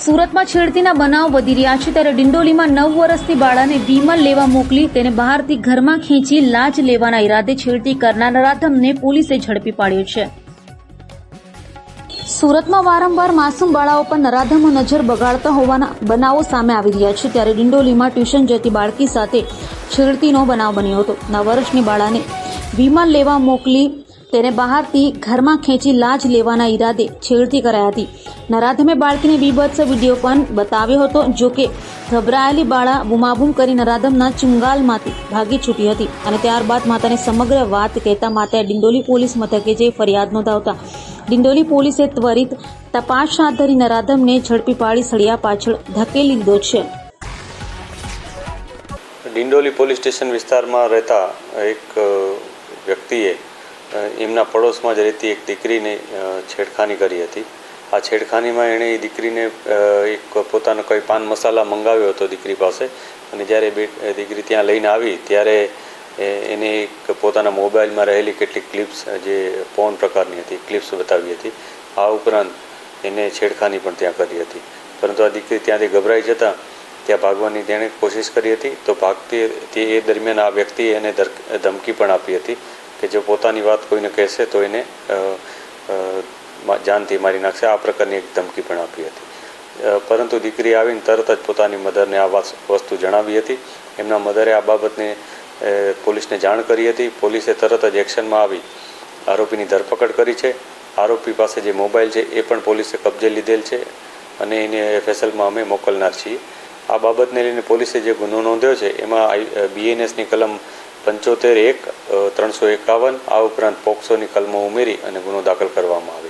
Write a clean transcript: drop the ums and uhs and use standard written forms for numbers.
સુરતમાં છેડતીના બનાવ વધી રહ્યા છે ત્યારે ડિંડોલીમાં 9 વર્ષની બાળાને વિમલ લેવા મોકલી તેને બહારથી ઘરમાં ખેંચી લાજ લેવાના ઈરાદે છેડતી કરનાર નરાધમને પોલીસે ઝડપી પાડ્યો છે। સુરતમાં વારંવાર માસૂમ બાળાઓ પર નરાધમો નજર બગાડતા હોવાના બનાવો સામે આવી રહ્યા છે ત્યારે ડિંડોલીમાં ટ્યુશન જતી બાળકી સાથે છેડતીનો બનાવ બન્યો હતો। 9 વર્ષની બાળાને વિમલ લેવા મોકલી તેને બહારથી ઘરમાં ખેંચી લાજ લેવાના ઈરાદે છેડતી કરાઈ હતી। નરાધમે બાળકીને બીભત્સ વિડીયો પણ બતાવ્યો હતો। જોકે ગભરાયેલી બાળા બૂમાબૂમ કરી નરાધમના ચુંગાલમાંથી ભાગી છૂટી હતી અને ત્યારબાદ માતાને સમગ્ર વાત કહેતા માતાએ ડિંડોલી પોલીસ મથકે જઈ ફરિયાદ નોંધાવતા ડિંડોલી પોલીસે ત્વરિત તપાસ હાથ ધરી નરાધમને ઝડપી પાડી સળિયા પાછળ ધકેલી લીધો છે। ડિંડોલી પોલીસ સ્ટેશન વિસ્તારમાં રહેતા એક વ્યક્તિએ એમના પડોશમાં જ રહેતી એક દીકરીને છેડખાની કરી હતી। આ છેડખાનીમાં એણે એ દીકરીને એક પોતાનો કોઈ પાન મસાલા મંગાવ્યો હતો દીકરી પાસે અને જ્યારે દીકરી ત્યાં લઈને આવી ત્યારે એને એક પોતાના મોબાઈલમાં રહેલી કેટલીક ક્લિપ્સ જે પોર્ન પ્રકારની હતી ક્લિપ્સ બતાવી હતી। આ ઉપરાંત એને છેડખાની પણ ત્યાં કરી હતી, પરંતુ આ દીકરી ત્યાંથી ગભરાઈ જતાં ત્યાં ભાગવાની તેણે કોશિશ કરી હતી। તો ભાગતી એ દરમિયાન આ વ્યક્તિએ એને ધમકી પણ આપી હતી કે જો પોતાની વાત કોઈને કહેશે તો એને જાનથી મારી નાખશે, આ પ્રકારની એક ધમકી પણ આપી હતી। પરંતુ દીકરી આવીને તરત જ પોતાની મધરને આ વસ્તુ જણાવી હતી। એમના મધરે આ બાબતને પોલીસને જાણ કરી હતી। પોલીસે તરત જ એક્શનમાં આવી આરોપીની ધરપકડ કરી છે। આરોપી પાસે જે મોબાઈલ છે એ પણ પોલીસે કબજે લીધેલ છે અને એને FSLમાં અમે મોકલનાર છીએ। આ બાબતને લઈને પોલીસે જે ગુનો નોંધ્યો છે એમાં BNSની કલમ 75(1) 351 આ ઉપરાંત પોક્સોની કલમો ઉમેરી અને ગુનો દાખલ કરવામાં આવે।